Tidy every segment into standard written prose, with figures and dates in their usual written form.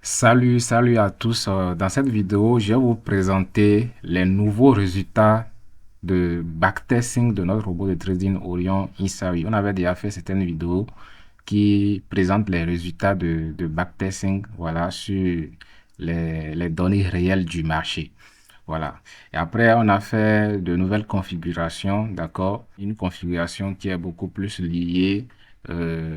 Salut à tous. Dans cette vidéo, je vais vous présenter les nouveaux résultats de backtesting de notre robot de trading Orion Insawi. On avait déjà fait certaines vidéos qui présentent les résultats de backtesting, voilà, sur les données réelles du marché. Voilà. Et après, on a fait de nouvelles configurations, d'accord? Une configuration qui est beaucoup plus liée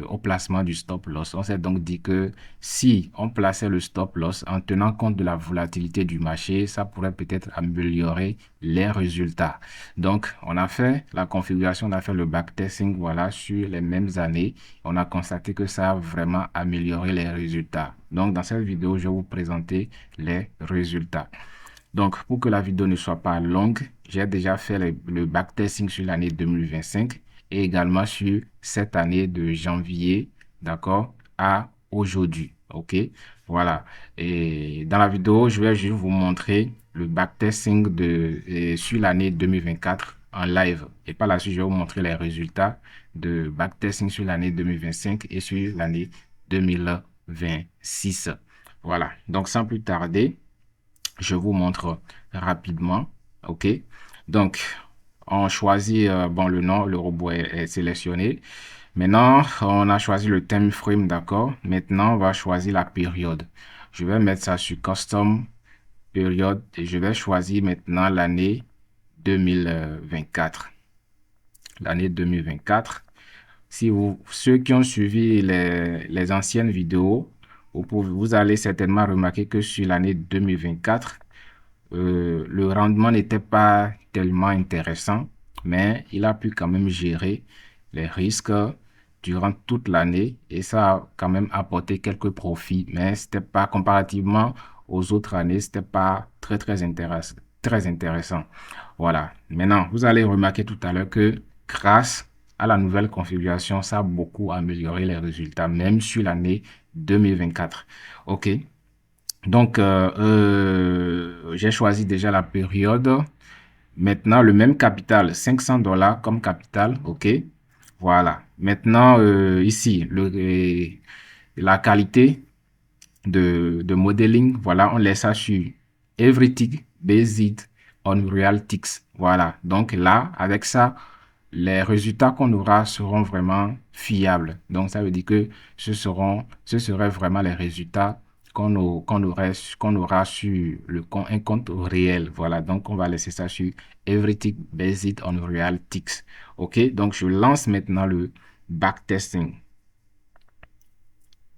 au placement du stop loss. On s'est donc dit que si on plaçait le stop loss en tenant compte de la volatilité du marché, ça pourrait peut-être améliorer les résultats. Donc, on a fait la configuration, on a fait le backtesting, voilà, sur les mêmes années. On a constaté que ça a vraiment amélioré les résultats. Donc, dans cette vidéo, je vais vous présenter les résultats. Donc, pour que la vidéo ne soit pas longue, j'ai déjà fait le backtesting sur l'année 2025 et également sur cette année de janvier, d'accord, à aujourd'hui. OK? Voilà. Et dans la vidéo, je vais juste vous montrer le backtesting sur l'année 2024 en live. Et par la suite, je vais vous montrer les résultats de backtesting sur l'année 2025 et sur l'année 2026. Voilà. Donc, sans plus tarder, je vous montre rapidement. OK. Donc, on choisit bon, le nom, le robot est sélectionné. Maintenant, on a choisi le time frame, d'accord. Maintenant, on va choisir la période. Je vais mettre ça sur Custom Période et je vais choisir maintenant l'année 2024. L'année 2024. Si ceux qui ont suivi les anciennes vidéos, vous allez certainement remarquer que sur l'année 2024, le rendement n'était pas tellement intéressant, mais il a pu quand même gérer les risques durant toute l'année et ça a quand même apporté quelques profits, mais c'était pas comparativement aux autres années, c'était pas très intéressant, très intéressant. Voilà. Maintenant, vous allez remarquer tout à l'heure que grâce à la nouvelle configuration, ça a beaucoup amélioré les résultats, même sur l'année 2024. OK. Donc, j'ai choisi déjà la période. Maintenant, le même capital, 500 dollars comme capital. OK. Voilà. Maintenant, ici, la qualité de modeling, voilà, on laisse ça sur Everything Based on Real Ticks. Voilà. Donc là, avec ça, les résultats qu'on aura seront vraiment fiables. Donc, ça veut dire que ce seraient vraiment les résultats qu'on aura sur un compte réel. Voilà. Donc, on va laisser ça sur Everything Based on Real Ticks. OK. Donc, je lance maintenant le backtesting.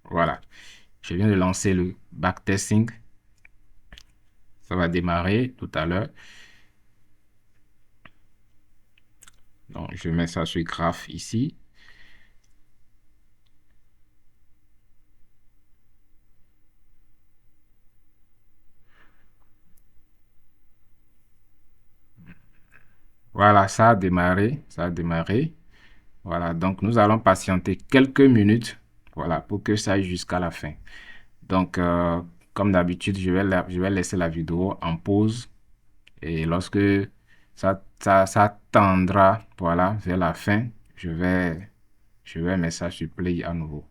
Voilà. Je viens de lancer le backtesting. Ça va démarrer tout à l'heure. Donc, je mets ça sur graph ici. Voilà, ça a démarré. Ça a démarré. Voilà, donc nous allons patienter quelques minutes, voilà, pour que ça aille jusqu'à la fin. Donc, comme d'habitude, je vais laisser la vidéo en pause et lorsque ça tendra, voilà, vers la fin, je vais mettre ça sur play à nouveau.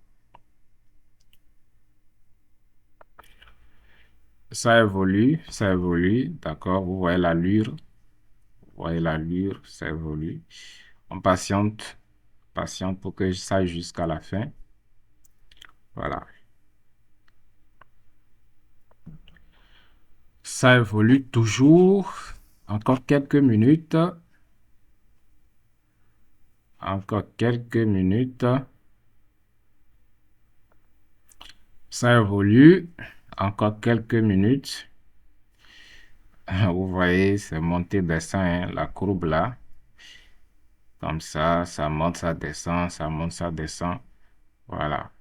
Ça évolue, d'accord, vous voyez l'allure, ça évolue. On patiente pour que ça aille jusqu'à la fin. Voilà. Ça évolue toujours. Encore quelques minutes. Encore quelques minutes. Ça évolue. Encore quelques minutes. Vous voyez, c'est monté, descend, hein, la courbe là. Comme ça monte, ça descend, ça monte, ça descend. Voilà.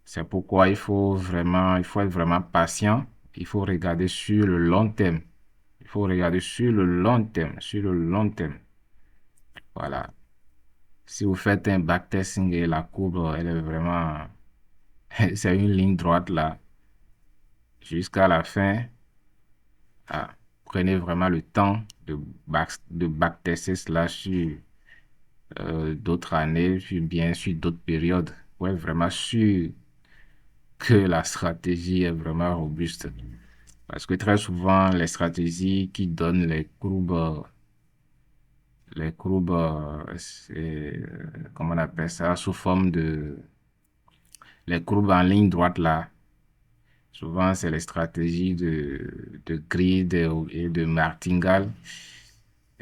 C'est pourquoi il faut être vraiment patient. Il faut regarder sur le long terme. Il faut regarder sur le long terme, sur le long terme. Voilà. Si vous faites un backtesting et la courbe, elle est vraiment, c'est une ligne droite là, jusqu'à la fin. Ah, prenez vraiment le temps de backtester cela sur d'autres années, sur bien sur d'autres périodes. Ouais, vraiment sûr que la stratégie est vraiment robuste. Parce que très souvent, les stratégies qui donnent les courbes, comment on appelle ça, sous forme de, les courbes en ligne droite là, souvent c'est les stratégies de grid et de martingale.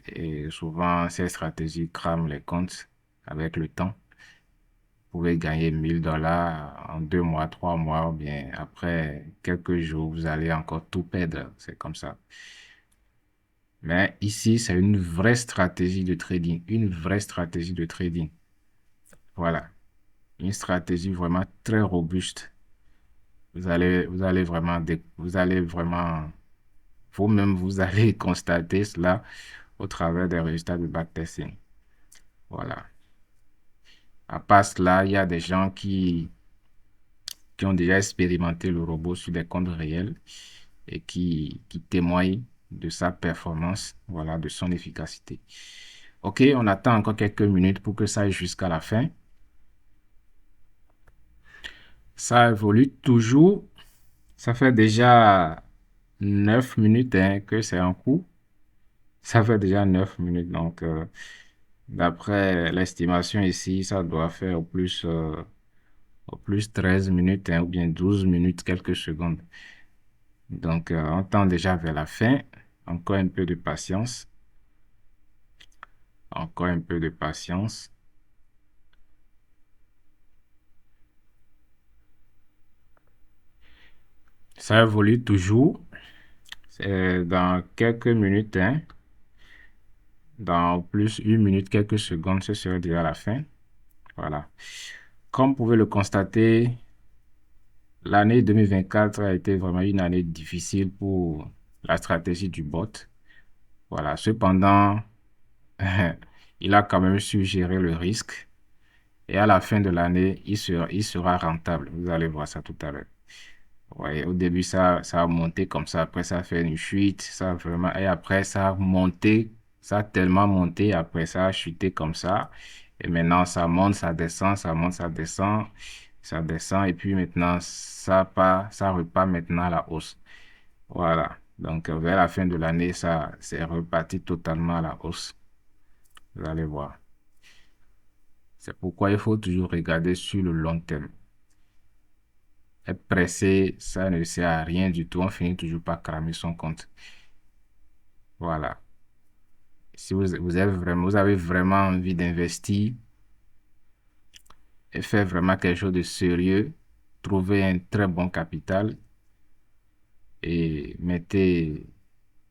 Et souvent, ces stratégies crament les comptes avec le temps. Vous pouvez gagner 1000 $ en 2 mois, 3 mois, ou bien après quelques jours, vous allez encore tout perdre. C'est comme ça. Mais ici, c'est une vraie stratégie de trading. Une vraie stratégie de trading. Voilà. Une stratégie vraiment très robuste. Vous allez vraiment, vous-même, vous allez constater cela au travers des résultats de backtesting. Voilà. À part cela, il y a des gens qui ont déjà expérimenté le robot sur des comptes réels et qui témoignent de sa performance, voilà, de son efficacité. OK, on attend encore quelques minutes pour que ça aille jusqu'à la fin. Ça évolue toujours. Ça fait déjà 9 minutes que c'est en cours. Ça fait déjà 9 minutes. Donc, d'après l'estimation ici, ça doit faire au plus 13 minutes ou bien 12 minutes, quelques secondes. Donc, on tend déjà vers la fin. Encore un peu de patience. Encore un peu de patience. Ça évolue toujours. C'est dans quelques minutes, dans plus 1 minute, quelques secondes, ce serait déjà la fin. Voilà. Comme vous pouvez le constater, l'année 2024 a été vraiment une année difficile pour la stratégie du bot. Voilà. Cependant, il a quand même su gérer le risque. Et à la fin de l'année, il sera rentable. Vous allez voir ça tout à l'heure. Ouais, au début, ça a monté comme ça. Après, ça a fait une chute. Ça a vraiment, et après, ça a monté. Ça a tellement monté. Après, ça a chuté comme ça. Et maintenant, ça monte, ça descend, ça monte, ça descend. Ça descend. Et puis maintenant, ça repart maintenant à la hausse. Voilà. Donc, vers la fin de l'année, ça c'est reparti totalement à la hausse. Vous allez voir. C'est pourquoi il faut toujours regarder sur le long terme. Être pressé, ça ne sert à rien du tout. On finit toujours par cramer son compte. Voilà. Si vous avez vraiment envie d'investir et faire vraiment quelque chose de sérieux, trouvez un très bon capital et mettez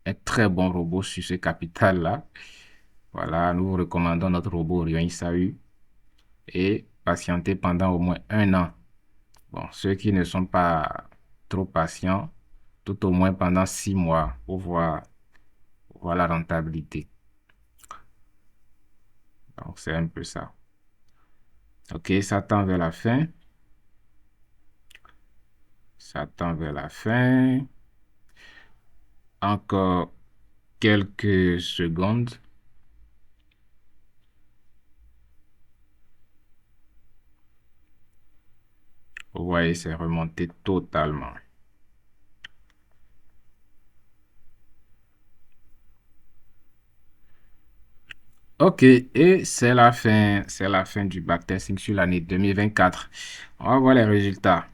un très bon robot sur ce capital-là. Voilà, nous vous recommandons notre robot Orion ISAU et patientez pendant au moins 1 an. Bon, ceux qui ne sont pas trop patients, tout au moins pendant 6 mois pour voir la rentabilité. Donc, c'est un peu ça. OK, ça tend vers la fin. Ça tend vers la fin. Encore quelques secondes. Vous voyez, c'est remonté totalement. OK, et c'est la fin du backtesting sur l'année 2024. On va voir les résultats.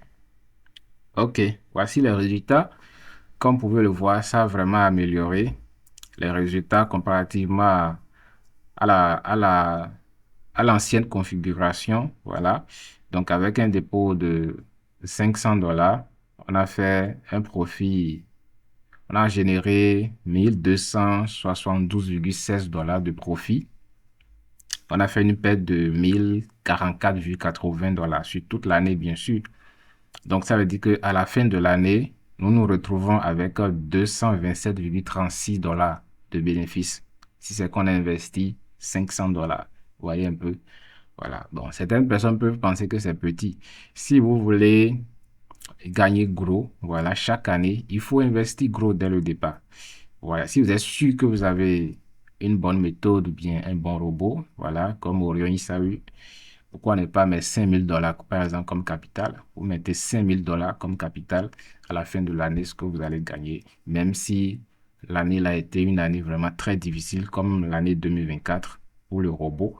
OK, voici les résultats. Comme vous pouvez le voir, ça a vraiment amélioré les résultats comparativement à l'ancienne configuration. Voilà. Donc, avec un dépôt de 500 $, on a fait un profit. On a généré 1272,16 $ de profit. On a fait une perte de 1044,80 $ sur toute l'année, bien sûr. Donc, ça veut dire qu'à la fin de l'année, nous nous retrouvons avec 227,36 $ de bénéfices. Si c'est qu'on a investi 500 $. Vous voyez un peu? Voilà. Bon, certaines personnes peuvent penser que c'est petit. Si vous voulez gagner gros, voilà, chaque année, il faut investir gros dès le départ. Voilà. Si vous êtes sûr que vous avez une bonne méthode ou bien un bon robot, voilà, comme Orion ISAU, Pourquoi ne pas mettre 5 000 dollars, par exemple, comme capital? Vous mettez 5 000 dollars comme capital à la fin de l'année, ce que vous allez gagner, même si l'année a été une année vraiment très difficile, comme l'année 2024 pour le robot,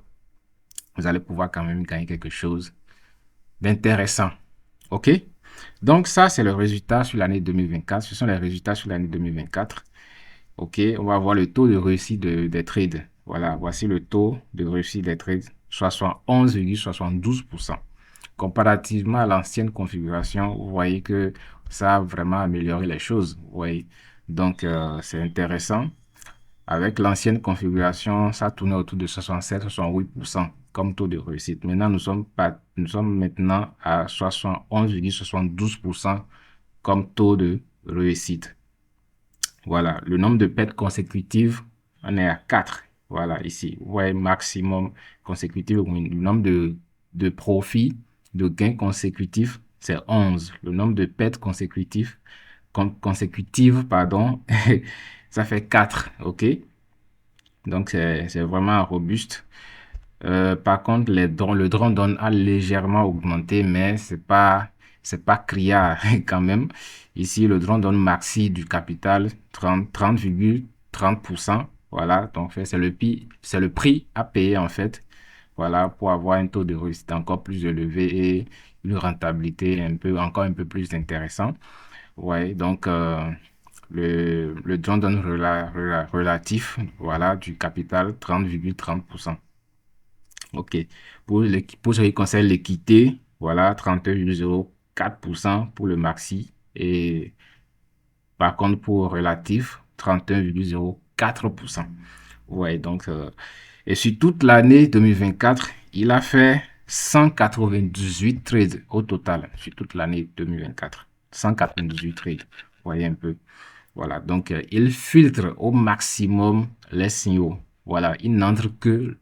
vous allez pouvoir quand même gagner quelque chose d'intéressant. OK? Donc, ça, c'est le résultat sur l'année 2024. Ce sont les résultats sur l'année 2024. OK, on va voir le taux de réussite des trades. Voilà, voici le taux de réussite des trades, 71,72%. Comparativement à l'ancienne configuration, vous voyez que ça a vraiment amélioré les choses. Vous voyez, donc c'est intéressant. Avec l'ancienne configuration, ça tournait autour de 67-68% comme taux de réussite. Maintenant, nous sommes maintenant à 71,72% comme taux de réussite. Voilà, le nombre de pertes consécutives, on est à 4. Voilà, ici, vous voyez, maximum consécutif, le nombre de profits, de gains consécutifs, c'est 11. Le nombre de pertes consécutives, pardon, ça fait 4, ok? Donc, c'est vraiment robuste. Par contre, le drawdown a légèrement augmenté, mais c'est pas criard quand même. Ici, le drawdown maxi du capital, 30,30%. Voilà, donc c'est le prix à payer en fait. Voilà, pour avoir un taux de réussite encore plus élevé et une rentabilité encore un peu plus intéressant. Ouais, donc le drawdown relatif, voilà, du capital, 30,30%. OK. Pour ce qui concerne l'équité, voilà, 31,04% pour le maxi. Et par contre, pour relatif, 31,04%. Ouais, donc, et sur toute l'année 2024, il a fait 198 trades au total, sur toute l'année 2024. 198 trades. Vous voyez un peu. Voilà, donc il filtre au maximum les signaux. Voilà, il n'entre que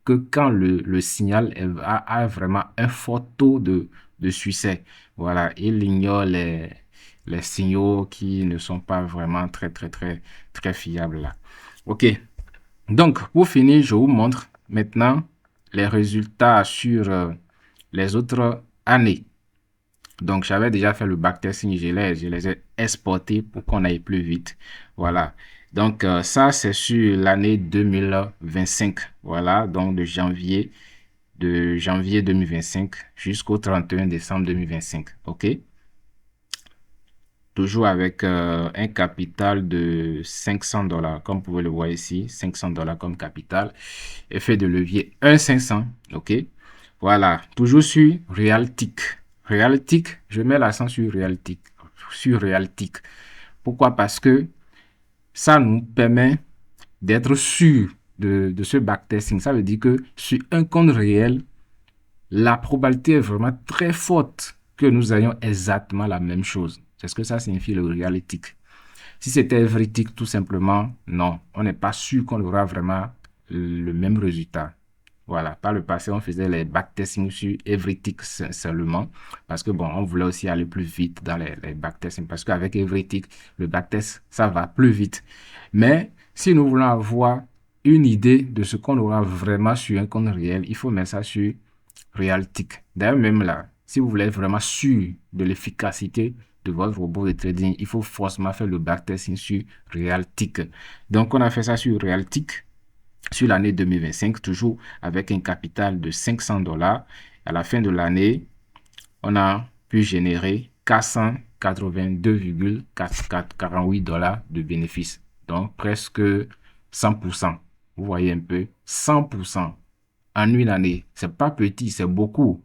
quand le signal a vraiment un fort taux de succès. Voilà, il ignore les signaux qui ne sont pas vraiment très fiables là. OK, donc pour finir, je vous montre maintenant les résultats sur les autres années. Donc, j'avais déjà fait le backtesting, je les ai exportés pour qu'on aille plus vite. Voilà. Donc, ça, c'est sur l'année 2025. Voilà. Donc, de janvier 2025 jusqu'au 31 décembre 2025. OK. Toujours avec un capital de 500 dollars. Comme vous pouvez le voir ici, 500 dollars comme capital. Effet de levier 1,500. OK. Voilà. Toujours sur Realtic. Realtic, je mets l'accent sur Realtic. Sur Realtic. Pourquoi? Parce que ça nous permet d'être sûr de ce backtesting. Ça veut dire que sur un compte réel, la probabilité est vraiment très forte que nous ayons exactement la même chose. C'est ce que ça signifie le Realtic. Si c'était Everytic, tout simplement, non. On n'est pas sûr qu'on aura vraiment le même résultat. Voilà, par le passé, on faisait les backtesting sur Everytic seulement parce que, bon, on voulait aussi aller plus vite dans les backtesting parce qu'avec Everytic, le backtest, ça va plus vite. Mais si nous voulons avoir une idée de ce qu'on aura vraiment sur un compte réel, il faut mettre ça sur Realtic. D'ailleurs, même là, si vous voulez être vraiment sûr de l'efficacité de votre robot de trading, il faut forcément faire le backtesting sur Realtic. Donc, on a fait ça sur Realtic sur l'année 2025, toujours avec un capital de 500 dollars. À la fin de l'année, on a pu générer 482,48 dollars de bénéfices. Donc, presque 100%. Vous voyez un peu, 100% en une année. C'est pas petit, c'est beaucoup.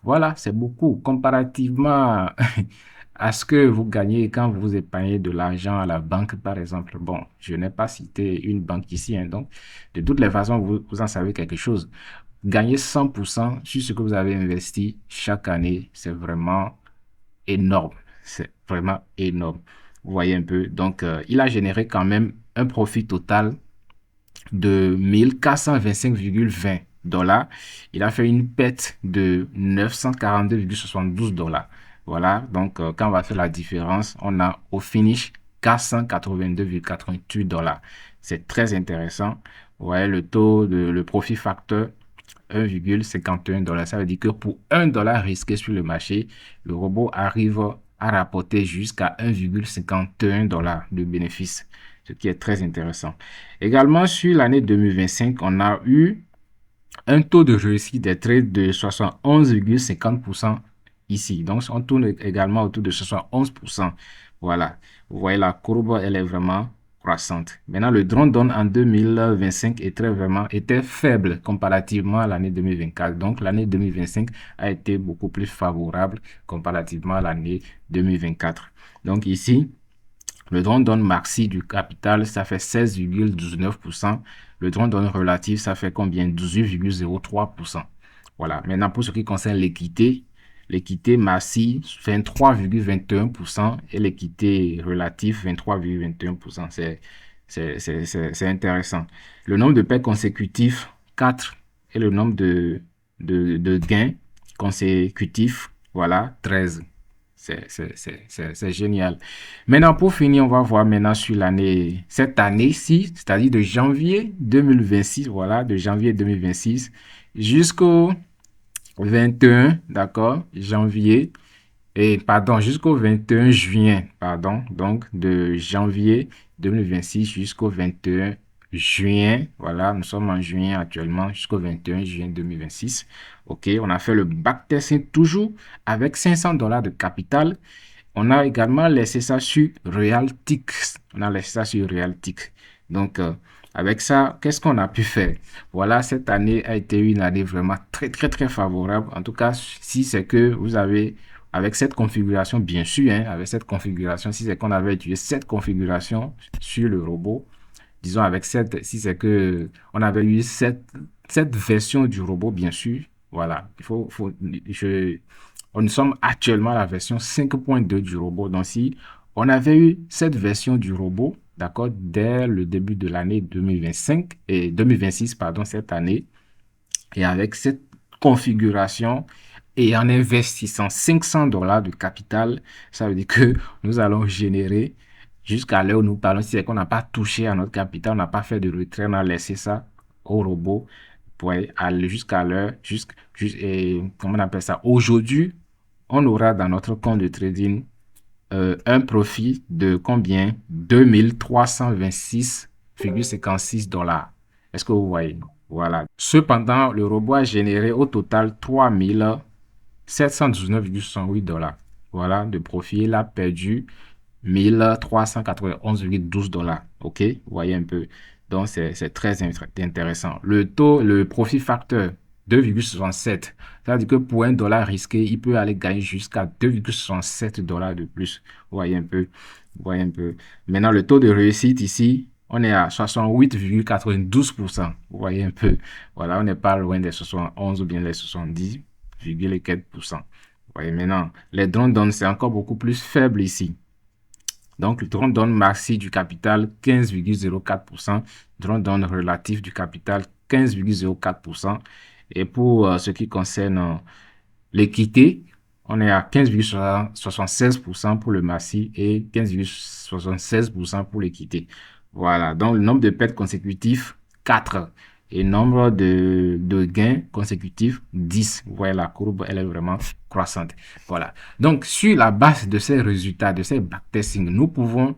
Voilà, c'est beaucoup. Comparativement à ce que vous gagnez quand vous épargnez de l'argent à la banque, par exemple. Bon, je n'ai pas cité une banque ici, hein, donc de toutes les façons, vous en savez quelque chose. Gagner 100% sur ce que vous avez investi chaque année, c'est vraiment énorme. C'est vraiment énorme. Vous voyez un peu. Donc, il a généré quand même un profit total de 1425,20 dollars. Il a fait une perte de 942,72 dollars. Voilà, donc quand on va faire la différence, on a au finish 482,88 dollars. C'est très intéressant. Vous voyez le taux le profit facteur $1,51. Ça veut dire que pour $1 risqué sur le marché, le robot arrive à rapporter jusqu'à $1,51 de bénéfice, ce qui est très intéressant. Également, sur l'année 2025, on a eu un taux de réussite des trades de 71,50% ici. Donc, on tourne également autour de 71%. Voilà. Vous voyez, la courbe, elle est vraiment croissante. Maintenant, le drawdown en 2025 était faible comparativement à l'année 2024. Donc, l'année 2025 a été beaucoup plus favorable comparativement à l'année 2024. Donc, ici, le drawdown maxi du capital, ça fait 16,19%. Le drawdown relatif, ça fait combien? 18,03%. Voilà. Maintenant, pour ce qui concerne l'équité, l'équité maxi, 23,21% et l'équité relative, 23,21%. C'est intéressant. Le nombre de paires consécutifs, 4. Et le nombre de gains consécutifs, voilà, 13. C'est génial. Maintenant, pour finir, on va voir maintenant sur cette année-ci, c'est-à-dire de janvier 2026, voilà, de janvier 2026 jusqu'au 21, d'accord, janvier, jusqu'au 21 juin, pardon, donc de janvier 2026 jusqu'au 21 juin, voilà, nous sommes en juin actuellement, jusqu'au 21 juin 2026. OK, on a fait le backtesting toujours avec $500 de capital. On a également laissé ça sur Realtix. On a laissé ça sur Realtix. Donc, avec ça, qu'est-ce qu'on a pu faire? Voilà, cette année a été une année vraiment très, très, très favorable. En tout cas, si c'est que vous avez, avec cette configuration, bien sûr, hein, avec cette configuration, si c'est qu'on avait utilisé cette configuration sur le robot, disons avec si c'est que on avait eu cette version du robot, bien sûr, voilà, nous sommes actuellement à la version 5.2 du robot. Donc, si on avait eu cette version du robot, d'accord, dès le début de l'année 2025 et 2026, pardon, cette année, et avec cette configuration et en investissant $500 de capital, ça veut dire que nous allons générer jusqu'à l'heure où nous parlons, si c'est qu'on n'a pas touché à notre capital, on n'a pas fait de retrait, on a laissé ça au robot pour aller jusqu'à l'heure, comment on appelle ça? Aujourd'hui, on aura dans notre compte de trading un profit de combien? 2326,56 $. Est-ce que vous voyez? Voilà. Cependant, le robot a généré au total 3719,68 $. Voilà, de profit. Il a perdu 1391,12 $. OK? Vous voyez un peu. Donc, c'est très intéressant. Le profit facteur, 2,67. Ça veut dire que pour $1 risqué, il peut aller gagner jusqu'à 2,67 $ de plus. Vous voyez un peu. Vous voyez un peu. Maintenant, le taux de réussite ici, on est à 68,92%. Vous voyez un peu. Voilà, on n'est pas loin des 71 ou bien les 70,4%. Vous voyez maintenant, les drawdowns, c'est encore beaucoup plus faible ici. Donc, le drawdown maxi du capital, 15,04%. Drawdown relatif du capital, 15,04%. Et pour ce qui concerne l'équité, on est à 15,76% pour le maxi et 15,76% pour l'équité. Voilà, donc le nombre de pertes consécutifs, 4. Et nombre de gains consécutifs, 10. Vous voyez, la courbe, elle est vraiment croissante. Voilà. Donc, sur la base de ces résultats, de ces backtesting, nous pouvons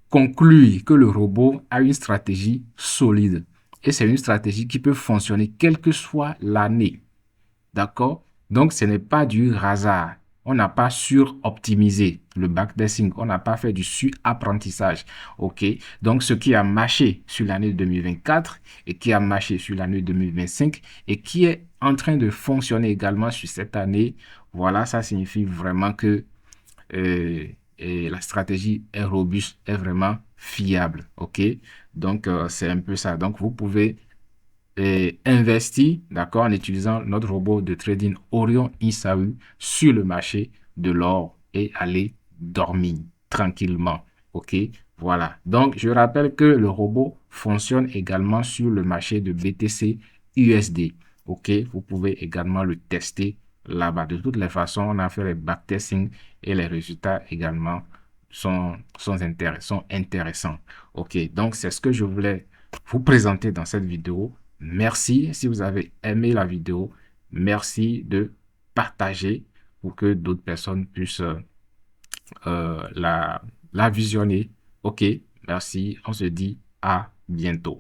conclure que le robot a une stratégie solide. Et c'est une stratégie qui peut fonctionner quelle que soit l'année. D'accord? Donc, ce n'est pas du hasard. On n'a pas sur-optimisé le backtesting. On n'a pas fait du sur-apprentissage. OK? Donc, ce qui a marché sur l'année 2024 et qui a marché sur l'année 2025 et qui est en train de fonctionner également sur cette année, voilà, ça signifie vraiment que la stratégie est robuste, est vraiment fiable. OK? Donc, c'est un peu ça. Donc, vous pouvez investir, d'accord, en utilisant notre robot de trading Orion Isaú sur le marché de l'or et aller dormir tranquillement. OK? Voilà. Donc, je rappelle que le robot fonctionne également sur le marché de BTC USD. OK? Vous pouvez également le tester là-bas. De toutes les façons, on a fait les backtesting et les résultats également sont intéressants. OK? Donc, c'est ce que je voulais vous présenter dans cette vidéo. Merci si vous avez aimé la vidéo. Merci de partager pour que d'autres personnes puissent la visionner. OK, merci. On se dit à bientôt.